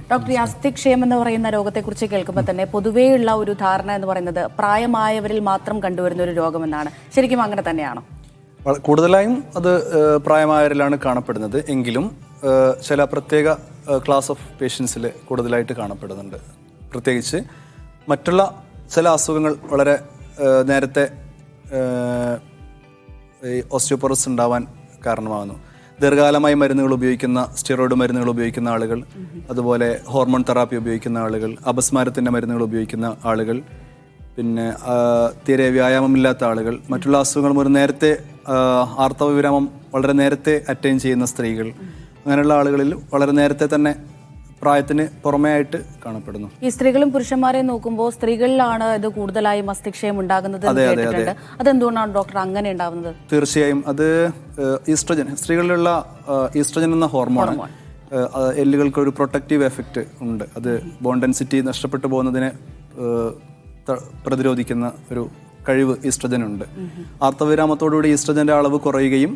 Doctor, ഈ അസ്ഥിക്ഷയം എന്ന് പറയുന്ന രോഗത്തെക്കുറിച്ച് കേൾക്കുമ്പോൾ തന്നെ പൊതുവെയുള്ള ഒരു ധാരണ എന്ന് പറയുന്നത് പ്രായമായവരിൽ മാത്രം കണ്ടുവരുന്ന ഒരു രോഗമെന്നാണ്. ശരിക്കും അങ്ങനെ തന്നെയാണോ? കൂടുതലായും അത് പ്രായമായവരിലാണ് കാണപ്പെടുന്നത്. എങ്കിലും ചില പ്രത്യേക ക്ലാസ് ഓഫ് പേഷ്യൻസിൽ കൂടുതലായിട്ട് കാണപ്പെടുന്നുണ്ട്. പ്രത്യേകിച്ച് മറ്റുള്ള ചില അസുഖങ്ങൾ വളരെ നേരത്തെ ഓസ്റ്റിയോപോറോസിസ് ഉണ്ടാവാൻ കാരണമാകുന്നു. ദീർഘകാലമായി മരുന്നുകൾ ഉപയോഗിക്കുന്ന, സ്റ്റിറോയിഡ് മരുന്നുകൾ ഉപയോഗിക്കുന്ന ആളുകൾ, അതുപോലെ ഹോർമോൺ തെറാപ്പി ഉപയോഗിക്കുന്ന ആളുകൾ, അപസ്മാരത്തിൻ്റെ മരുന്നുകൾ ഉപയോഗിക്കുന്ന ആളുകൾ, പിന്നെ തീരെ വ്യായാമമില്ലാത്ത ആളുകൾ, മറ്റുള്ള അസുഖങ്ങൾ മൂലം നേരത്തെ ആർത്തവ വിരാമം വളരെ നേരത്തെ അറ്റൈൻ ചെയ്യുന്ന സ്ത്രീകൾ, അങ്ങനെയുള്ള ആളുകളിൽ വളരെ നേരത്തെ തന്നെ പ്രായത്തിന് പുറമേ ആയിട്ട് കാണപ്പെടുന്നു. ഈ സ്ത്രീകളും പുരുഷന്മാരെ നോക്കുമ്പോൾ സ്ത്രീകളിലാണ് ഇത് കൂടുതലായും അസ്ഥിക്ഷയം ഉണ്ടാകുന്നത്. അതെന്തുകൊണ്ടാണ് ഡോക്ടർ അങ്ങനെ ഉണ്ടാവുന്നത്? തീർച്ചയായും അത് ഈസ്ട്രജൻ, സ്ത്രീകളിലുള്ള ഈസ്ട്രജൻ എന്ന ഹോർമോൺ എല്ലുകൾക്ക് ഒരു പ്രൊട്ടക്റ്റീവ് എഫക്റ്റ് ഉണ്ട്. അത് ബോൺ ഡെൻസിറ്റി നഷ്ടപ്പെട്ടു പോകുന്നതിനെ പ്രതിരോധിക്കുന്ന ഒരു കഴിവ് ഈസ്ട്രജനുണ്ട്. ആർത്തവവിരാമത്തോടുകൂടി ഈസ്ട്രജന്റെ അളവ് കുറയുകയും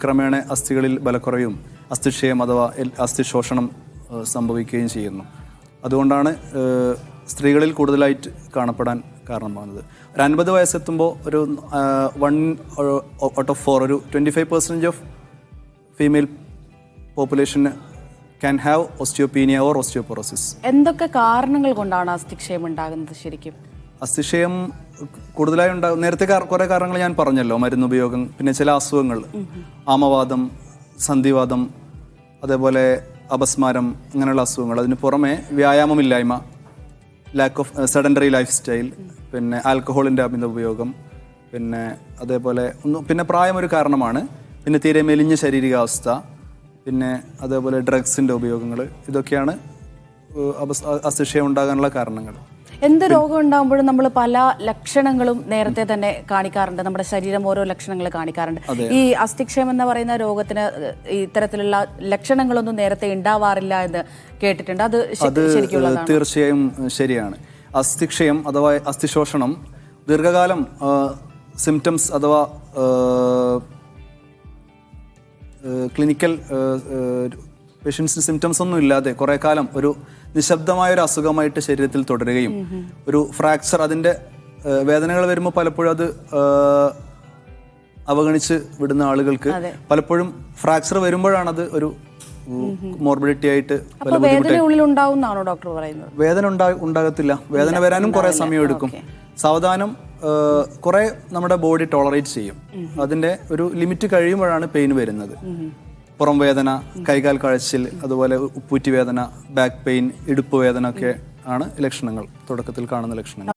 ക്രമേണ അസ്ഥികളിൽ ബലക്കുറയും അസ്ഥിക്ഷയം അഥവാ അസ്ഥിശോഷണം സംഭവിക്കുകയും ചെയ്യുന്നു. അതുകൊണ്ടാണ് സ്ത്രീകളിൽ കൂടുതലായിട്ട് കാണപ്പെടാൻ കാരണമാകുന്നത്. ഒരു 50 വയസ്സെത്തുമ്പോൾ ഒരു 1 out of 4 ഒരു 25% ഓഫ് ഫീമെയിൽ പോപ്പുലേഷന് can have osteopenia or osteoporosis. എന്തൊക്കെ കാരണങ്ങൾ കൊണ്ടാണ് അസ്ഥിക്ഷയം ഉണ്ടാകുന്നത്? ശരിക്കും അസ്ഥിക്ഷയം കൂടുതലായി ഉണ്ടാകും. നേരത്തെ കുറേ കാരണങ്ങൾ ഞാൻ പറഞ്ഞല്ലോ. മരുന്നുപയോഗം, പിന്നെ ചില അസുഖങ്ങൾ, ആമവാദം, സന്ധിവാദം, അതേപോലെ അപസ്മാരം, അങ്ങനെയുള്ള അസുഖങ്ങൾ. അതിന് പുറമെ വ്യായാമമില്ലായ്മ, lack of sedentary life style, പിന്നെ ആൽക്കഹോളിൻ്റെ അമിത ഉപയോഗം, പിന്നെ അതേപോലെ പിന്നെ പ്രായം ഒരു കാരണമാണ്. പിന്നെ തീരെ മെലിഞ്ഞ ശാരീരികാവസ്ഥ, പിന്നെ അതേപോലെ ഡ്രഗ്സിൻ്റെ ഉപയോഗങ്ങൾ, ഇതൊക്കെയാണ് അസ്ഥിക്ഷയം ഉണ്ടാകാനുള്ള കാരണങ്ങൾ. എന്ത് രോഗം ഉണ്ടാകുമ്പോഴും നമ്മൾ പല ലക്ഷണങ്ങളും നേരത്തെ തന്നെ കാണിക്കാറുണ്ട്. നമ്മുടെ ശരീരം ഓരോ ലക്ഷണങ്ങൾ കാണിക്കാറുണ്ട്. ഈ അസ്ഥിക്ഷയം എന്ന് പറയുന്ന രോഗത്തിന് ഇത്തരത്തിലുള്ള ലക്ഷണങ്ങളൊന്നും നേരത്തെ ഉണ്ടാവാറില്ല എന്ന് കേട്ടിട്ടുണ്ട്. അത് ശരിക്കുള്ളതാണ്? തീർച്ചയായും ശരിയാണ്. അസ്ഥിക്ഷയം അഥവാ അസ്ഥിശോഷണം ദീർഘകാലം സിംറ്റംസ് അഥവാ ക്ലിനിക്കൽ പേഷ്യൻസിന് സിംറ്റംസ് ഒന്നും ഇല്ലാതെ കുറേ കാലം ഒരു നിശബ്ദമായൊരു അസുഖമായിട്ട് ശരീരത്തിൽ തുടരുകയും ഒരു ഫ്രാക്ചർ, അതിൻ്റെ വേദനകൾ വരുമ്പോൾ പലപ്പോഴും അത് അവഗണിച്ച് വിടുന്ന ആളുകൾക്ക് പലപ്പോഴും ഫ്രാക്ചർ വരുമ്പോഴാണ് അത് ഒരു മോർബിഡിറ്റി ആയിട്ട് വേദന ഉണ്ടാകത്തില്ല. വേദന വരാനും കുറേ സമയം എടുക്കും. സാവധാനം കുറേ നമ്മുടെ ബോഡി ടോളറേറ്റ് ചെയ്യും. അതിൻ്റെ ഒരു ലിമിറ്റ് കഴിയുമ്പോഴാണ് പെയിൻ വരുന്നത്. പുറം വേദന, കൈകാൽ കഴച്ചിൽ, അതുപോലെ ഉപ്പൂറ്റി വേദന, ബാക്ക് പെയിൻ, ഇടുപ്പ് വേദന ഒക്കെ ആണ് ലക്ഷണങ്ങൾ, തുടക്കത്തിൽ കാണുന്ന ലക്ഷണങ്ങൾ.